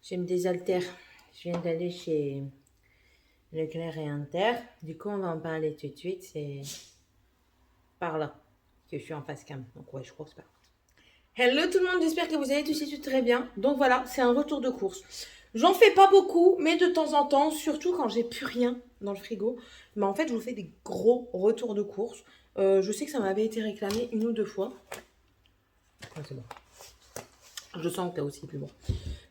J'aime des haltères. Je viens d'aller chez Leclerc et Inter. Du coup, on va en parler tout de suite. C'est par là que je suis en face cam. Donc, ouais, je crois que c'est pas. Hello tout le monde, j'espère que vous allez tous et toutes très bien. Donc voilà, c'est un retour de course. J'en fais pas beaucoup, mais de temps en temps, surtout quand j'ai plus rien dans le frigo. Mais en fait, je vous fais des gros retours de course. Je sais que ça m'avait été réclamé une ou deux fois. Ah, c'est bon. Je sens que t'as aussi plus bon.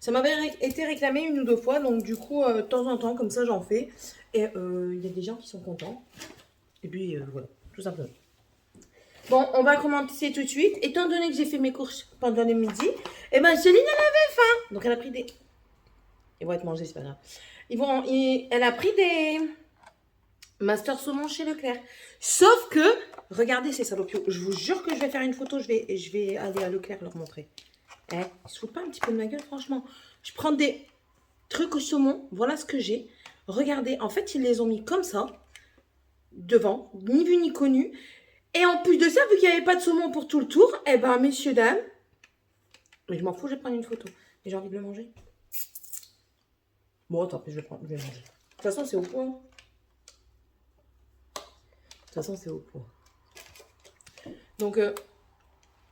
Ça m'avait été réclamé une ou deux fois, donc du coup, de temps en temps, comme ça, j'en fais. Et il y a des gens qui sont contents. Et puis, voilà, tout simplement. Bon, on va commencer tout de suite. Étant donné que j'ai fait mes courses pendant le midi, et ben Céline, elle avait faim. Donc, elle a pris des... Ils vont être mangés, c'est pas grave. Elle a pris des Master Saumon chez Leclerc. Sauf que, regardez ces salopios. Je vous jure que je vais faire une photo. Je vais aller à Leclerc leur montrer. Ils se foutent pas un petit peu de ma gueule, franchement. Je prends des trucs au saumon. Voilà ce que j'ai. Regardez, en fait, ils les ont mis comme ça, devant, ni vu ni connu. Et en plus de ça, vu qu'il n'y avait pas de saumon pour tout le tour, eh ben, messieurs, dames, mais je m'en fous, je vais prendre une photo. Et j'ai envie de le manger. Bon, tant pis, je vais manger. De toute façon, c'est au point. De toute façon, c'est au point. Donc,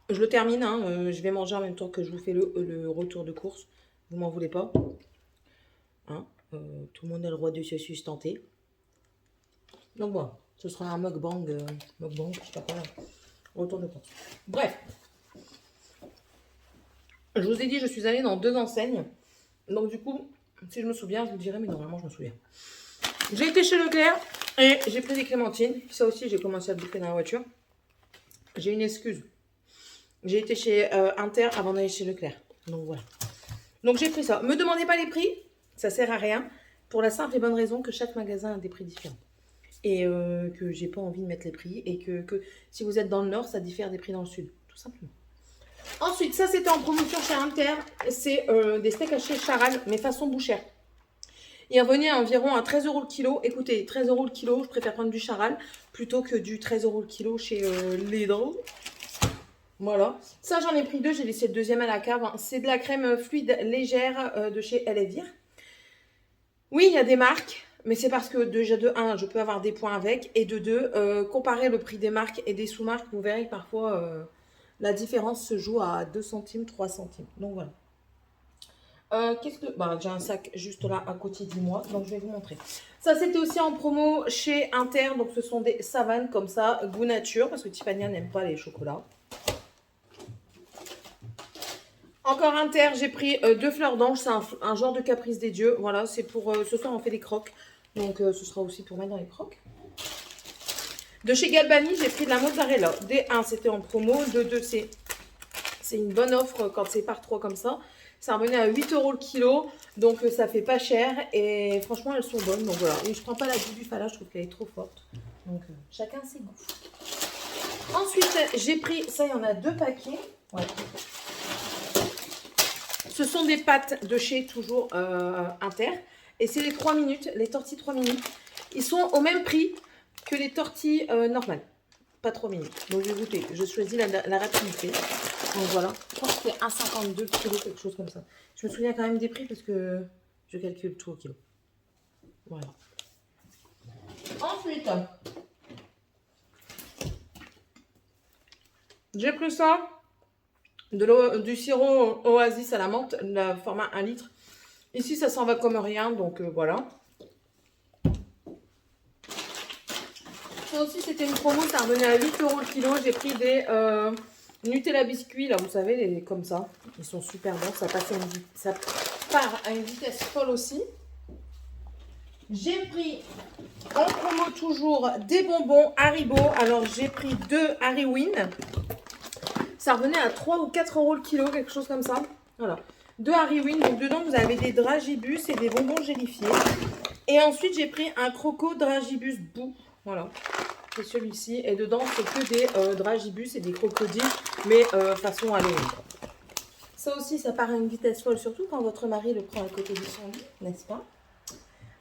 je le termine. Hein, je vais manger en même temps que je vous fais le retour de course. Vous m'en voulez pas. Hein, tout le monde a le droit de se sustenter. Donc, bon, ce sera un mukbang, je sais pas quoi. Retour de course. Bref. Je vous ai dit, je suis allée dans 2 enseignes. Donc, du coup, si je me souviens, je vous dirai, mais normalement, je me souviens. J'ai été chez Leclerc et j'ai pris des clémentines. Ça aussi, j'ai commencé à bouffer dans la voiture. J'ai une excuse. J'ai été chez Inter avant d'aller chez Leclerc. Donc, voilà. Donc, j'ai pris ça. Me demandez pas les prix. Ça sert à rien. Pour la simple et bonne raison que chaque magasin a des prix différents. Et que j'ai pas envie de mettre les prix. Et que si vous êtes dans le nord, ça diffère des prix dans le sud. Tout simplement. Ensuite, ça c'était en promotion chez Inter. C'est des steaks hachés Charal, mais façon bouchère. Il revenait environ à 13 € le kilo. Écoutez, 13 € le kilo, je préfère prendre du Charal plutôt que du 13 € le kilo chez Lidl. Voilà. Ça, j'en ai pris 2. J'ai laissé le deuxième à la cave. C'est de la crème fluide légère de chez Elevir. Oui, il y a des marques. Mais c'est parce que déjà de 1, je peux avoir des points avec. Et de 2, comparer le prix des marques et des sous-marques, vous verrez que parfois la différence se joue à 2 centimes, 3 centimes. Donc voilà. J'ai un sac juste là à côté de moi, donc je vais vous montrer. Ça, c'était aussi en promo chez Inter. Donc ce sont des savanes comme ça, goût nature, parce que Tiffany n'aime pas les chocolats. Encore Inter, j'ai pris 2 fleurs d'ange. C'est un genre de caprice des dieux. Voilà, c'est pour ce soir on fait des croques. Donc ce sera aussi pour mettre dans les croques. De chez Galbani, j'ai pris de la mozzarella. D1, c'était en promo. De 2, c'est une bonne offre quand c'est par 3 comme ça. Ça revenait à 8 € le kilo. Donc ça fait pas cher. Et franchement, elles sont bonnes. Donc voilà. Et je prends pas la du Bufala, je trouve qu'elle est trop forte. Donc chacun ses goûts. Ensuite, j'ai pris, ça il y en a 2 paquets. Ouais. Ce sont des pâtes de chez toujours Inter. Et c'est les 3 minutes, les tortilles 3 minutes. Ils sont au même prix que les tortilles normales. Pas 3 minutes. Donc je vais goûter. Je choisis la rapidité. Donc voilà. Je pense que c'est 1,52 kg, quelque chose comme ça. Je me souviens quand même des prix parce que je calcule tout au kilo. Voilà. Ensuite, j'ai pris ça. Du sirop Oasis à la menthe, le format 1 litre. Ici, ça s'en va comme rien, donc voilà. Ça aussi, c'était une promo, ça revenait à 8 € le kilo. J'ai pris des Nutella biscuits, là, vous savez, comme ça. Ils sont super bons, ça part à une vitesse folle aussi. J'ai pris en promo toujours des bonbons Haribo. Alors, j'ai pris 2 Hariwin. Ça revenait à 3 ou 4 € le kilo, quelque chose comme ça. Voilà. 2 Hariwin. Donc, dedans, vous avez des dragibus et des bonbons gélifiés. Et ensuite, j'ai pris un croco dragibus bout. Voilà. C'est celui-ci. Et dedans, c'est que des dragibus et des crocodiles, mais façon Halloween. Ça aussi, ça part à une vitesse folle, surtout quand votre mari le prend à côté de son lit, n'est-ce pas?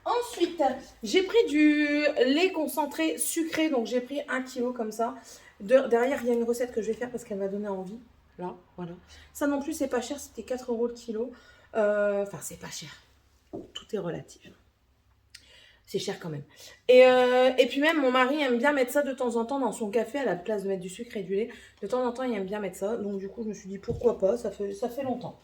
Ensuite, j'ai pris du lait concentré sucré. Donc, j'ai pris 1 kg comme ça. Derrière, il y a une recette que je vais faire parce qu'elle m'a donné envie. Là, voilà. Ça non plus, c'est pas cher. C'était 4 € le kilo. Enfin, c'est pas cher. Tout est relatif. C'est cher quand même. Et puis même, mon mari aime bien mettre ça de temps en temps dans son café à la place de mettre du sucre et du lait. De temps en temps, il aime bien mettre ça. Donc du coup, je me suis dit pourquoi pas, ça fait longtemps.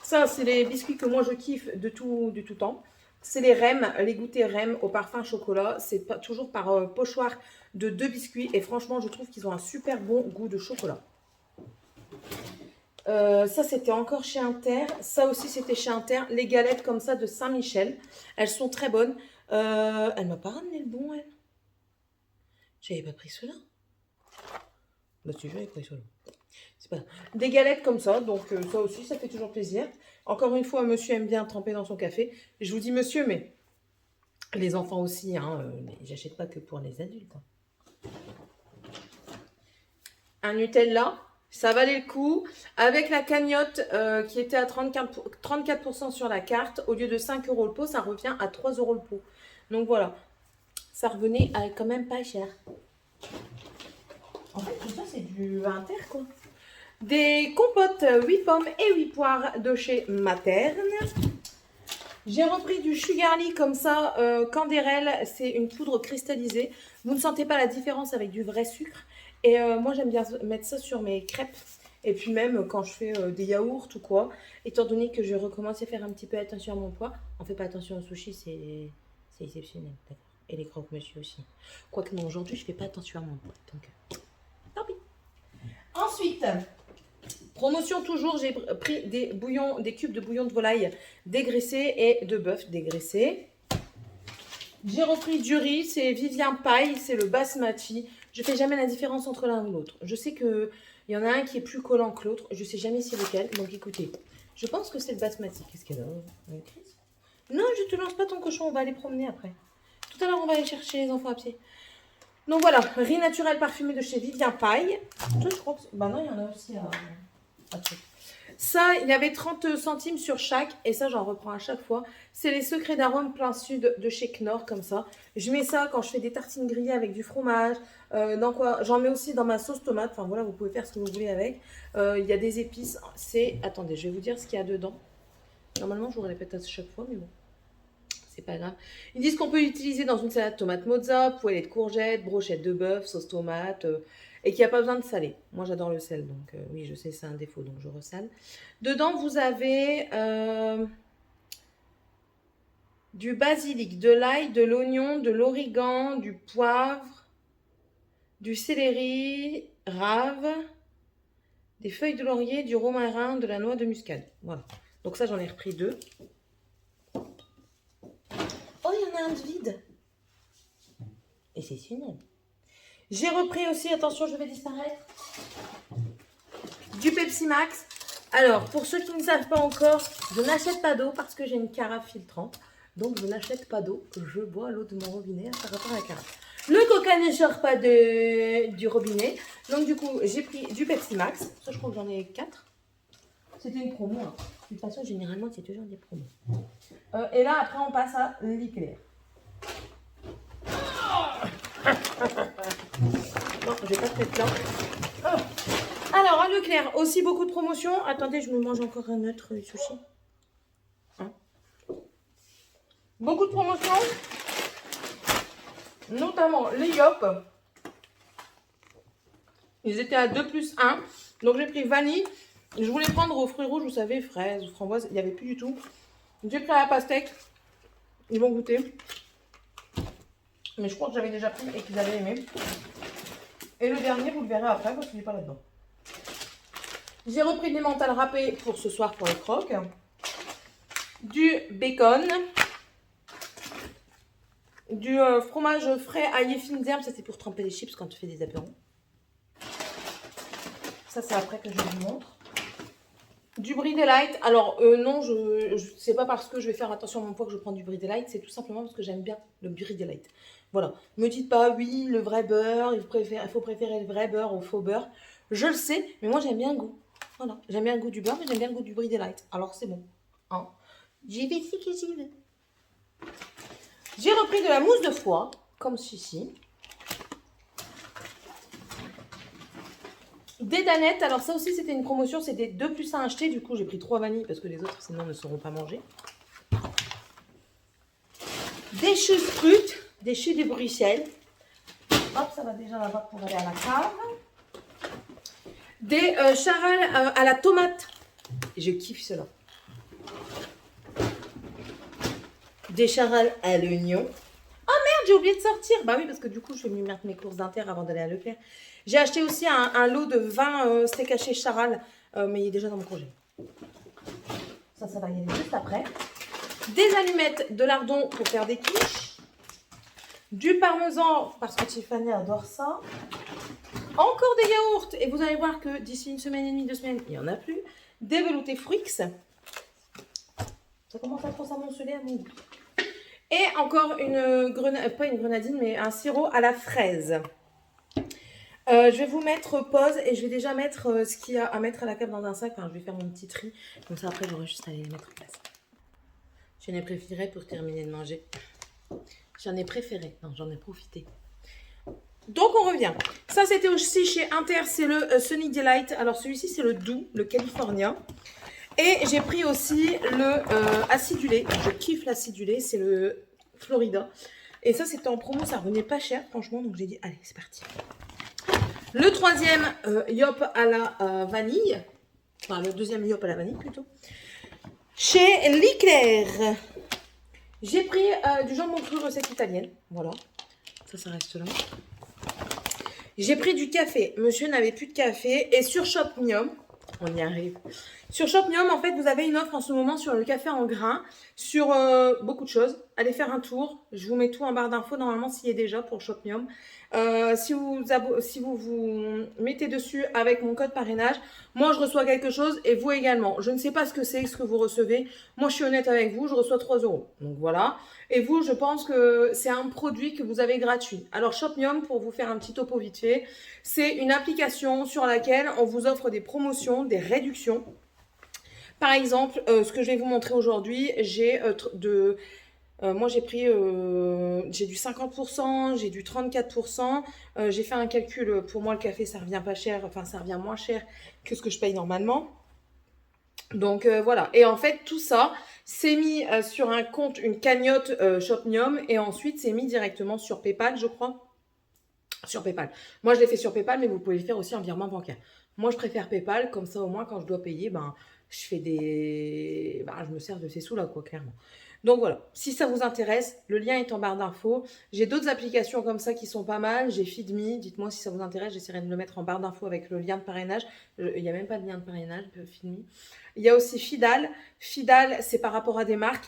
Ça, c'est les biscuits que moi je kiffe de tout temps. C'est les REM, les goûters REM au parfum chocolat. C'est toujours par pochoir de 2 biscuits. Et franchement, je trouve qu'ils ont un super bon goût de chocolat. Ça, c'était encore chez Inter. Ça aussi, c'était chez Inter. Les galettes comme ça de Saint-Michel. Elles sont très bonnes. Elle m'a pas ramené le bon, elle. J'avais pas pris cela. Bah, si, j'avais pris cela. C'est pas... Des galettes comme ça. Donc, ça aussi, ça fait toujours plaisir. Encore une fois, monsieur aime bien tremper dans son café. Je vous dis monsieur, mais les enfants aussi, hein. J'achète pas que pour les adultes. Hein. Un Nutella. Ça valait le coup. Avec la cagnotte qui était à 34% sur la carte, au lieu de 5 € le pot, ça revient à 3 € le pot. Donc voilà, ça revenait à quand même pas cher. En fait, tout ça, c'est du Inter, quoi. Des compotes 8 pommes et 8 poires de chez Materne. J'ai repris du Sugarly comme ça, Candérel, c'est une poudre cristallisée. Vous ne sentez pas la différence avec du vrai sucre. Et moi, j'aime bien mettre ça sur mes crêpes. Et puis même quand je fais des yaourts ou quoi, étant donné que je recommence à faire un petit peu attention à mon poids, on fait pas attention au sushi, c'est exceptionnel, d'accord. Et les croque-monsieur aussi. Quoique non, aujourd'hui, je fais pas attention à mon poids. Donc, tant pis. Ensuite, promotion toujours, j'ai pris des cubes de bouillon de volaille dégraissé et de bœuf dégraissé. J'ai repris du riz, c'est Vivien Paille, c'est le basmati. Je fais jamais la différence entre l'un ou l'autre. Je sais qu'il y en a un qui est plus collant que l'autre. Je sais jamais c'est lequel. Donc écoutez, je pense que c'est le basmati. Qu'est-ce qu'elle a, Chris? Non, je te lance pas ton cochon, on va aller promener après. Tout à l'heure, on va aller chercher les enfants à pied. Donc voilà, riz naturel parfumé de chez Vivien Paille. Je crois que... Bah non, il y en a aussi à... Ça, il y avait 30 centimes sur chaque, et ça, j'en reprends à chaque fois. C'est les secrets d'arôme plein sud de chez Knorr, comme ça. Je mets ça quand je fais des tartines grillées avec du fromage. J'en mets aussi dans ma sauce tomate. Enfin voilà, vous pouvez faire ce que vous voulez avec. Il y a des épices. Attendez, je vais vous dire ce qu'il y a dedans. Normalement, je vous le répète à chaque fois, mais bon. C'est pas grave. Ils disent qu'on peut l'utiliser dans une salade tomate mozza, poêlée de courgettes, brochette de bœuf, sauce tomate, et qu'il n'y a pas besoin de saler. Moi, j'adore le sel, donc oui, je sais, c'est un défaut, donc je ressale. Dedans, vous avez du basilic, de l'ail, de l'oignon, de l'origan, du poivre, du céleri rave, des feuilles de laurier, du romarin, de la noix de muscade. Voilà. Donc ça, j'en ai repris 2. Oh, il y en a un de vide. Et c'est génial. J'ai repris aussi, attention, je vais disparaître, du Pepsi Max. Alors, pour ceux qui ne savent pas encore, je n'achète pas d'eau parce que j'ai une carafe filtrante. Donc, je n'achète pas d'eau. Je bois l'eau de mon robinet à rapport à la carafe. Le coca ne sort pas du robinet. Donc, du coup, j'ai pris du Pepsi Max. Ça, je crois que j'en ai 4. C'était une promo. Hein. De toute façon, généralement, c'est toujours des promos. Et là, après, on passe à l'éclair. Non, je vais pas te mettre là. Oh. Alors, à Leclerc, aussi beaucoup de promotions. Attendez, je me mange encore un autre sushi. Hein, beaucoup de promotions. Notamment les Yop. Ils étaient à 2 plus 1. Donc, j'ai pris vanille. Je voulais prendre aux fruits rouges, vous savez, fraises, framboises. Il n'y avait plus du tout. J'ai pris à la pastèque. Ils vont goûter. Mais je crois que j'avais déjà pris et qu'ils avaient aimé. Et le dernier, vous le verrez après parce qu'il n'est pas là-dedans. J'ai repris des mentales râpées pour ce soir pour les croques. Du bacon. Du fromage frais aillé fines herbes. Ça, c'est pour tremper les chips quand tu fais des apéros. Ça, c'est après que je vous montre. Du Brie Delight. Alors, non, c'est pas parce que je vais faire attention à mon poids que je prends du Brie Delight. C'est tout simplement parce que j'aime bien le Brie Delight. Voilà. Ne me dites pas, oui, le vrai beurre, il faut préférer le vrai beurre au faux beurre. Je le sais, mais moi, j'aime bien le goût. Voilà. J'aime bien le goût du beurre, mais j'aime bien le goût du Brie Delight. Alors, c'est bon. Hein, j'y vais ici que j'y vais. J'ai repris de la mousse de foie, comme ceci. Des danettes, alors ça aussi c'était une promotion, c'était 2 plus 1 acheté, du coup j'ai pris 3 vanilles parce que les autres sinon ne seront pas mangées. Des choucroutes, des choux de Bruxelles. Hop, ça va déjà là-bas pour aller à la cave. Des charales à la tomate. Je kiffe cela. Des charales à l'oignon. J'ai oublié de sortir. Bah oui, parce que du coup, je vais mieux mettre mes courses d'Inter avant d'aller à Leclerc. J'ai acheté aussi un lot de 20 steak hachés Charal, mais il est déjà dans mon projet. Ça va y aller juste après. Des allumettes de lardon pour faire des quiches. Du parmesan, parce que Tiffany adore ça. Encore des yaourts. Et vous allez voir que d'ici une semaine et demie, 2 semaines, il n'y en a plus. Des veloutés Fruits. Ça commence à trop s'amonceler à mon goût. Et encore une grenadine, pas une grenadine, mais un sirop à la fraise. Je vais vous mettre pause et je vais déjà mettre ce qu'il y a à mettre à la cave dans un sac. Enfin, je vais faire mon petit tri. Comme ça, après, j'aurai juste à les mettre en place. J'en ai préféré pour terminer de manger. J'en ai préféré. Non, j'en ai profité. Donc, on revient. Ça, c'était aussi chez Inter. C'est le Sunny Delight. Alors, celui-ci, c'est le doux, le californien. Et j'ai pris aussi le acidulé. Je kiffe l'acidulé. C'est le Florida. Et ça, c'était en promo. Ça revenait pas cher, franchement. Donc, j'ai dit, allez, c'est parti. Le troisième Yop à la vanille. Enfin, le deuxième Yop à la vanille, plutôt. Chez Leclerc. J'ai pris du jambon cru recette italienne. Voilà. Ça reste là. J'ai pris du café. Monsieur n'avait plus de café. Et sur Shopmium, on y arrive. Sur Shopmium, en fait, vous avez une offre en ce moment sur le café en grains, sur beaucoup de choses. Allez faire un tour. Je vous mets tout en barre d'infos. Normalement, s'il y est déjà pour Shopmium. Si vous vous mettez dessus avec mon code parrainage, moi, je reçois quelque chose et vous également. Je ne sais pas ce que c'est, ce que vous recevez. Moi, je suis honnête avec vous. Je reçois 3 €. Donc, voilà. Et vous, je pense que c'est un produit que vous avez gratuit. Alors, Shopmium, pour vous faire un petit topo vite fait, c'est une application sur laquelle on vous offre des promotions, des réductions. Par exemple, ce que je vais vous montrer aujourd'hui, j'ai moi j'ai pris j'ai du 50%, j'ai du 34%. J'ai fait un calcul, pour moi le café ça revient pas cher, enfin ça revient moins cher que ce que je paye normalement. Donc voilà, et en fait tout ça c'est mis sur un compte, une cagnotte Shopmium, et ensuite c'est mis directement sur PayPal, je crois. Sur PayPal. Moi je l'ai fait sur PayPal, mais vous pouvez le faire aussi en virement bancaire. Moi je préfère PayPal, comme ça au moins quand je dois payer, je fais je me sers de ces sous là quoi, clairement. Donc voilà, si ça vous intéresse, le lien est en barre d'infos. J'ai d'autres applications comme ça qui sont pas mal. J'ai Feedme, dites-moi si ça vous intéresse, j'essaierai de le mettre en barre d'infos avec le lien de parrainage. Il n'y a même pas de lien de parrainage, Feedme. Il y a aussi Fidal. Fidal, c'est par rapport à des marques.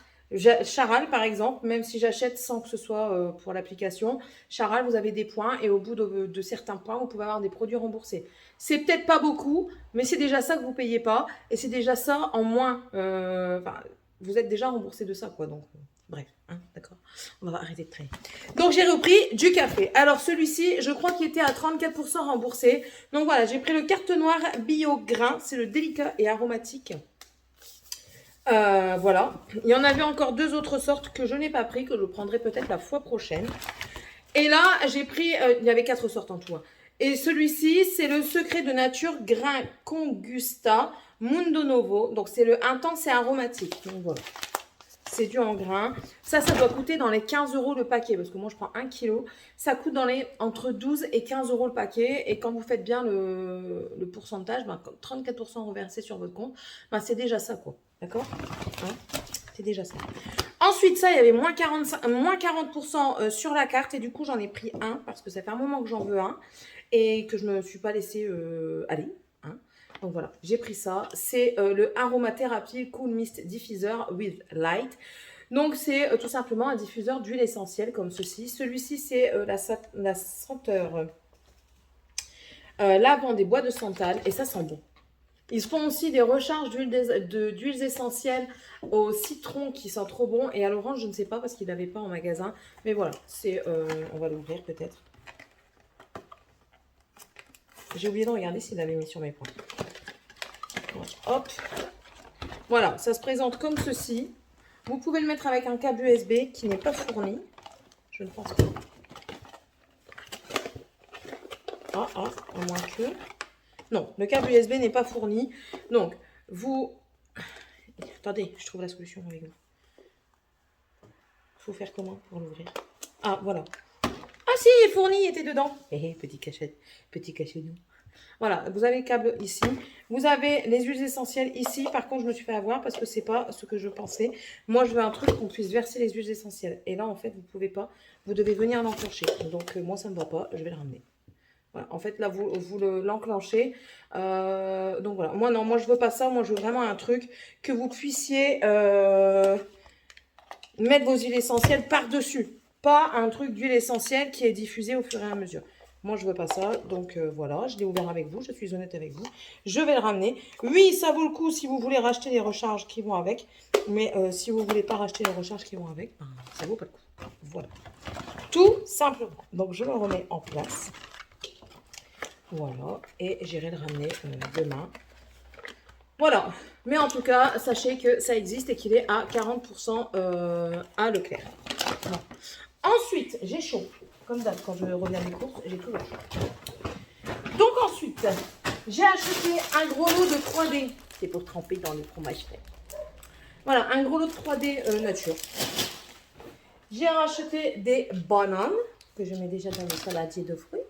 Charal, par exemple, même si j'achète sans que ce soit pour l'application, Charal, vous avez des points et au bout de certains points, vous pouvez avoir des produits remboursés. C'est peut-être pas beaucoup, mais c'est déjà ça que vous payez pas et c'est déjà ça en moins. Vous êtes déjà remboursé de ça, quoi. Donc, bref, hein, d'accord. On va arrêter de traîner. Donc, j'ai repris du café. Alors, celui-ci, je crois qu'il était à 34% remboursé. Donc, voilà, j'ai pris le carte noire bio grain. C'est le délicat et aromatique. Voilà. Il y en avait encore 2 autres sortes que je n'ai pas pris, que je prendrai peut-être la fois prochaine. Et là, j'ai pris... il y avait 4 sortes en tout. Hein. Et celui-ci, c'est le Secret de Nature Grain Congusta Mundo Novo. Donc, c'est le intense et aromatique. Donc, voilà. C'est du en grain. Ça doit coûter dans les 15 € le paquet. Parce que moi, je prends 1 kg. Ça coûte entre 12 et 15 € le paquet. Et quand vous faites bien le pourcentage, 34% reversé sur votre compte, c'est déjà ça, quoi. D'accord, hein, c'est déjà ça. Ensuite, ça, il y avait moins 40% sur la carte. Et du coup, j'en ai pris un. Parce que ça fait un moment que j'en veux un. Et que je ne me suis pas laissé aller. Hein. Donc voilà, j'ai pris ça. C'est le Aromatherapy Cool Mist Diffuser with Light. Donc c'est tout simplement un diffuseur d'huile essentielle comme ceci. Celui-ci, c'est la senteur lavant des bois de santal. Et ça sent bon. Ils font aussi des recharges d'huiles essentielles au citron qui sent trop bon. Et à l'orange, je ne sais pas parce qu'il n'avait pas en magasin. Mais voilà, on va l'ouvrir peut-être. J'ai oublié de regarder s'il avait mis sur mes points. Hop. Voilà, ça se présente comme ceci. Vous pouvez le mettre avec un câble USB qui n'est pas fourni. Je ne pense pas. À moins que... Non, le câble USB n'est pas fourni. Donc, vous... Attendez, je trouve la solution avec vous. Il faut faire comment pour l'ouvrir? Ah, voilà. Ah si, il est fourni, il était dedans. Petit cachet, petit cachet nous. Voilà, vous avez le câble ici. Vous avez les huiles essentielles ici. Par contre, je me suis fait avoir parce que c'est pas ce que je pensais. Moi, je veux un truc qu'on puisse verser les huiles essentielles. Et là, en fait, vous pouvez pas. Vous devez venir l'enclencher. Donc, moi, ça ne me va pas. Je vais le ramener. Voilà. En fait, là, vous l'enclenchez. Donc, voilà. Moi, non, moi, je veux pas ça. Moi, je veux vraiment un truc que vous puissiez mettre vos huiles essentielles par-dessus. Pas un truc d'huile essentielle qui est diffusé au fur et à mesure. Moi, je veux pas ça. Donc, voilà, je l'ai ouvert avec vous. Je suis honnête avec vous. Je vais le ramener. Oui, ça vaut le coup si vous voulez racheter les recharges qui vont avec. Mais si vous voulez pas racheter les recharges qui vont avec, ben, ça vaut pas le coup. Voilà. Tout simplement. Donc, je le remets en place. Voilà. Et j'irai le ramener demain. Voilà. Mais en tout cas, sachez que ça existe et qu'il est à 40% à Leclerc. Bon. Ensuite, j'ai chaud. Comme d'hab, quand je reviens des courses, j'ai toujours chaud. Donc ensuite, j'ai acheté un gros lot de 3D. C'est pour tremper dans le fromage frais. Voilà, un gros lot de 3D nature. J'ai racheté des bananes que je mets déjà dans le saladier de fruits.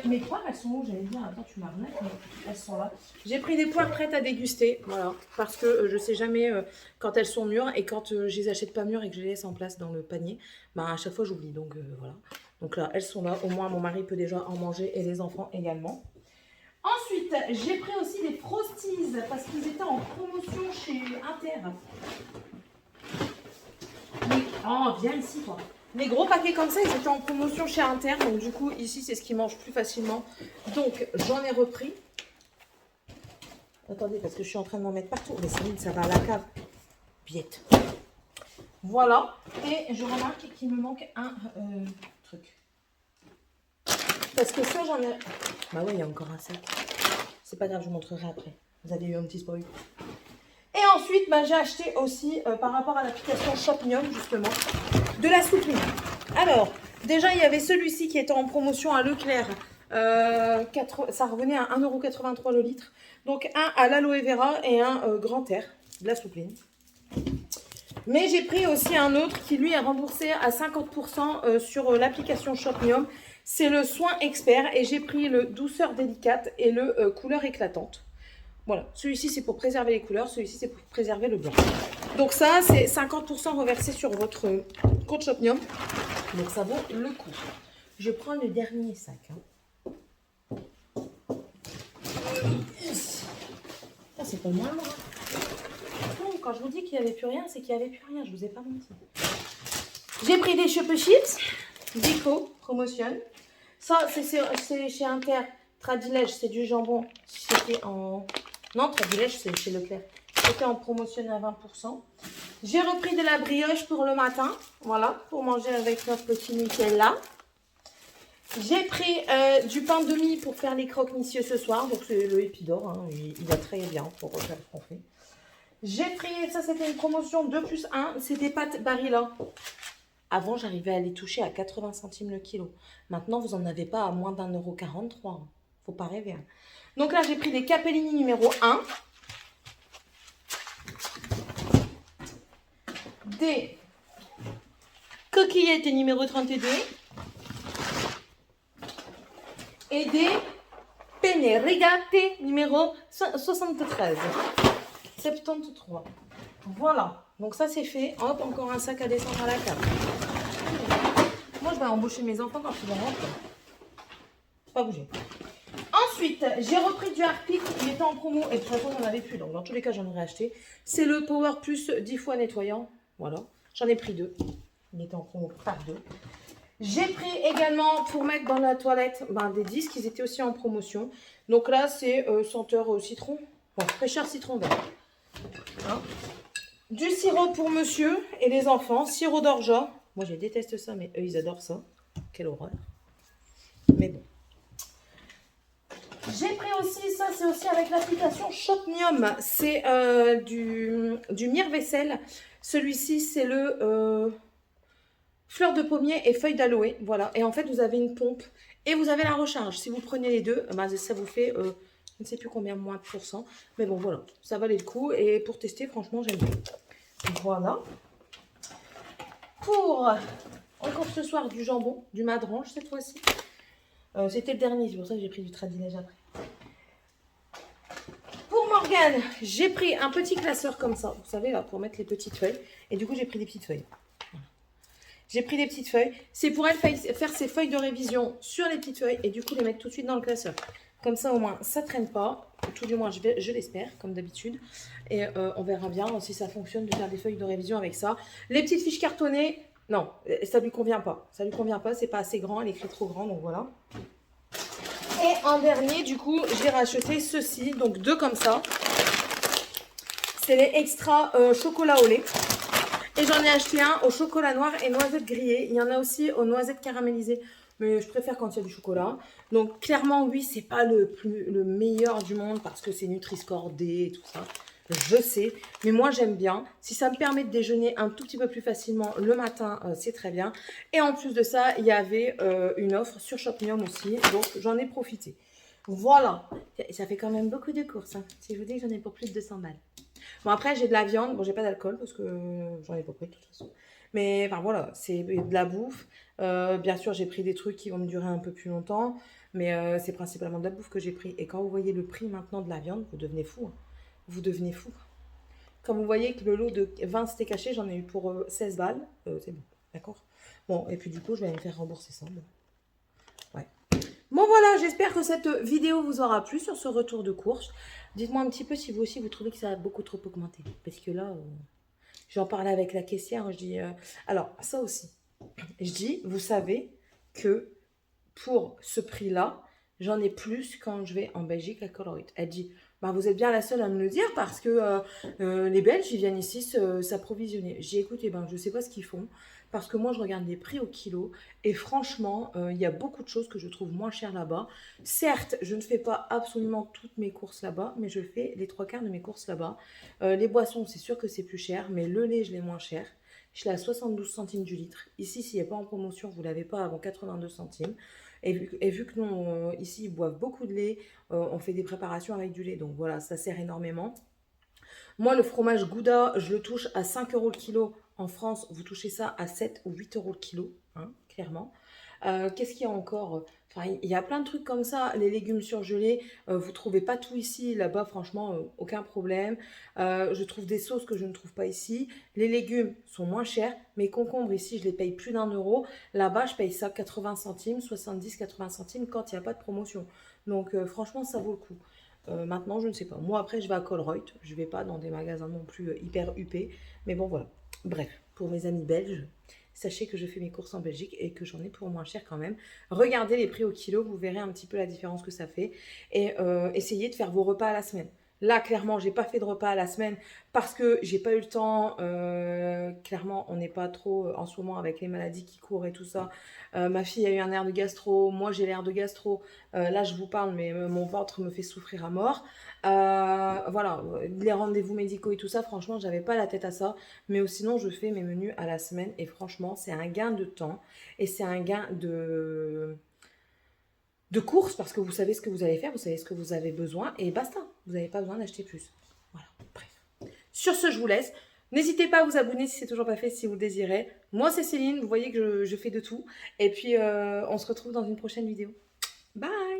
Mes poires, elles sont où? J'allais dire, attends, tu m'arnaques, mais elles sont là. J'ai pris des poires prêtes à déguster, voilà, parce que je sais jamais quand elles sont mûres et quand je les achète pas mûres et que je les laisse en place dans le panier, bah à chaque fois j'oublie, donc voilà. Donc là, elles sont là, au moins mon mari peut déjà en manger et les enfants également. Ensuite, j'ai pris aussi des Frosties parce qu'ils étaient en promotion chez Inter. Oh, viens ici, toi. Les gros paquets comme ça, ils étaient en promotion chez Inter. Donc, du coup, ici, c'est ce qu'ils mangent plus facilement. Donc, j'en ai repris. Attendez, parce que je suis en train de m'en mettre partout. Mais Céline, ça va à la cave. Biette. Voilà. Et je remarque qu'il me manque un truc. Parce que ça, j'en ai... Bah ouais, il y a encore un sac. C'est pas grave, je vous montrerai après. Vous avez eu un petit spoil. Et ensuite, bah, j'ai acheté aussi, par rapport à l'application Shopmium, justement, de la soupline. Alors, déjà, il y avait celui-ci qui était en promotion à Leclerc. Ça revenait à 1,83 € le litre. Donc, un à l'aloe vera et un grand air, de la soupline. Mais j'ai pris aussi un autre qui, lui, est remboursé à 50% sur l'application Shopmium. C'est le soin expert et j'ai pris le douceur délicate et le couleur éclatante. Voilà, celui-ci c'est pour préserver les couleurs, celui-ci c'est pour préserver le blanc. Donc ça c'est 50% reversé sur votre compte Shopmium. Donc ça vaut le coup. Je prends le dernier sac. Ça c'est pas le moindre. Donc, quand je vous dis qu'il n'y avait plus rien, c'est qu'il n'y avait plus rien, je vous ai pas menti. J'ai pris des Chope Chips, Dico, promotion. Ça c'est chez Inter, Tradilège, c'est du jambon. C'était en... Non, Tradilège, c'est chez Leclerc. C'était en promotion à 20%. J'ai repris de la brioche pour le matin. Voilà, pour manger avec notre petit Nutella. J'ai pris du pain de mie pour faire les croque-monsieur ce soir. Donc, c'est le Épidore. Hein, il va très bien pour faire ce qu'on fait. J'ai pris, ça c'était une promotion 2+1. C'est des pâtes Barilla. Avant, j'arrivais à les toucher à 80 centimes le kilo. Maintenant, vous n'en avez pas à moins d'1,43 €. Faut pas rêver. Hein. Donc là, j'ai pris des Capellini numéro 1. Des coquillettes numéro 32. Et des penne rigate numéro 73. 73. Voilà. Donc ça, c'est fait. Hop, encore un sac à descendre à la cave. Moi, je vais embaucher mes enfants quand ils vont rentrer. Pas bouger. Ensuite, j'ai repris du Harpic, il était en promo et de toute façon, on n'en avait plus. Donc, dans tous les cas, j'en aurais acheté. C'est le Power Plus 10 fois nettoyant. Voilà. J'en ai pris 2. Il était en promo par 2. J'ai pris également pour mettre dans la toilette des disques. Ils étaient aussi en promotion. Donc là, c'est senteur citron. Bon, fraîcheur citron vert. Hein. Du sirop pour monsieur et les enfants. Sirop d'orgeat. Moi, je déteste ça, mais eux, ils adorent ça. Quelle horreur. Mais bon. J'ai pris aussi, ça c'est aussi avec l'application Shopmium, c'est du mire-vaisselle. Celui-ci c'est le fleurs de pommier et feuilles d'aloe. Voilà. Et en fait, vous avez une pompe et vous avez la recharge. Si vous prenez les deux, bah, ça vous fait, je ne sais plus combien moins de pourcents. Mais bon, voilà, ça valait le coup. Et pour tester, franchement, j'aime bien. Voilà. Pour encore ce soir du jambon, du madrange cette fois-ci. C'était le dernier, c'est pour ça que j'ai pris du tradinage après. Pour Morgane, j'ai pris un petit classeur comme ça, vous savez, là, pour mettre les petites feuilles. Et du coup, j'ai pris des petites feuilles. J'ai pris des petites feuilles. C'est pour elle faire ses feuilles de révision sur les petites feuilles et du coup les mettre tout de suite dans le classeur. Comme ça, au moins, ça ne traîne pas. Tout du moins, je l'espère, comme d'habitude. Et on verra bien si ça fonctionne de faire des feuilles de révision avec ça. Les petites fiches cartonnées, non, ça ne lui convient pas. Ça ne lui convient pas, c'est pas assez grand, elle écrit trop grand, donc voilà. Et en dernier, du coup, j'ai racheté ceci, donc 2 comme ça. C'est les extra chocolat au lait. Et j'en ai acheté un au chocolat noir et noisettes grillées. Il y en a aussi aux noisettes caramélisées. Mais je préfère quand il y a du chocolat. Donc clairement, oui, c'est pas le meilleur du monde parce que c'est Nutri-Score D et tout ça. Je sais. Mais moi, j'aime bien. Si ça me permet de déjeuner un tout petit peu plus facilement le matin, c'est très bien. Et en plus de ça, il y avait une offre sur Shopmium aussi. Donc j'en ai profité. Voilà. Ça fait quand même beaucoup de courses. Hein. Si je vous dis que j'en ai pour plus de 200 balles. Bon, après, j'ai de la viande. Bon, j'ai pas d'alcool parce que j'en ai pas pris de toute façon. Mais enfin, voilà, c'est de la bouffe. Bien sûr, j'ai pris des trucs qui vont me durer un peu plus longtemps. Mais c'est principalement de la bouffe que j'ai pris. Et quand vous voyez le prix maintenant de la viande, vous devenez fou. Hein. Vous devenez fou. Quand vous voyez que le lot de 20 steaks hachés, j'en ai eu pour 16 balles. C'est bon, d'accord. Bon, et puis du coup, je vais me faire rembourser ça. Bon. Ouais. Bon voilà, j'espère que cette vidéo vous aura plu sur ce retour de course. Dites-moi un petit peu si vous aussi vous trouvez que ça a beaucoup trop augmenté. Parce que là, j'en parlais avec la caissière, je dis... alors, ça aussi, je dis, vous savez que pour ce prix-là, j'en ai plus quand je vais en Belgique à Colruyt. Elle dit, bah, vous êtes bien la seule à me le dire parce que les Belges, ils viennent ici s'approvisionner. J'ai écouté, ben, je ne sais pas ce qu'ils font parce que moi, je regarde les prix au kilo et franchement, il y a beaucoup de choses que je trouve moins chères là-bas. Certes, je ne fais pas absolument toutes mes courses là-bas, mais je fais les 3/4 de mes courses là-bas. Les boissons, c'est sûr que c'est plus cher, mais le lait, je l'ai moins cher. Je l'ai à 72 centimes du litre. Ici, s'il n'est pas en promotion, vous ne l'avez pas avant 82 centimes. Et vu que nous, ici, ils boivent beaucoup de lait, on fait des préparations avec du lait. Donc voilà, ça sert énormément. Moi, le fromage Gouda, je le touche à 5 euros le kilo. En France, vous touchez ça à 7 ou 8 euros le kilo, hein, clairement. Qu'est-ce qu'il y a encore? Enfin, il y a plein de trucs comme ça. Les légumes surgelés, vous ne trouvez pas tout ici. Là-bas, franchement, aucun problème. Je trouve des sauces que je ne trouve pas ici. Les légumes sont moins chers. Mes concombres, ici, je les paye plus d'1 euro. Là-bas, je paye ça 80 centimes, 70-80 centimes quand il n'y a pas de promotion. Donc, franchement, ça vaut le coup. Maintenant, je ne sais pas. Moi, après, je vais à Colruyt. Je ne vais pas dans des magasins non plus hyper huppés. Mais bon, voilà. Bref, pour mes amis belges, sachez que je fais mes courses en Belgique et que j'en ai pour moins cher quand même. Regardez les prix au kilo, vous verrez un petit peu la différence que ça fait. Et essayez de faire vos repas à la semaine. Là, clairement, j'ai pas fait de repas à la semaine parce que j'ai pas eu le temps. Clairement, on n'est pas trop en ce moment avec les maladies qui courent et tout ça. Ma fille a eu un air de gastro, moi j'ai l'air de gastro. Là, je vous parle, mais mon ventre me fait souffrir à mort. Voilà, les rendez-vous médicaux et tout ça, franchement, j'avais pas la tête à ça. Mais sinon, je fais mes menus à la semaine et franchement, c'est un gain de temps et c'est un gain de course parce que vous savez ce que vous allez faire, vous savez ce que vous avez besoin et basta. Vous n'avez pas besoin d'acheter plus. Voilà, bref. Sur ce, je vous laisse. N'hésitez pas à vous abonner si c'est toujours pas fait, si vous le désirez. Moi, c'est Céline, vous voyez que je fais de tout. Et puis, on se retrouve dans une prochaine vidéo. Bye!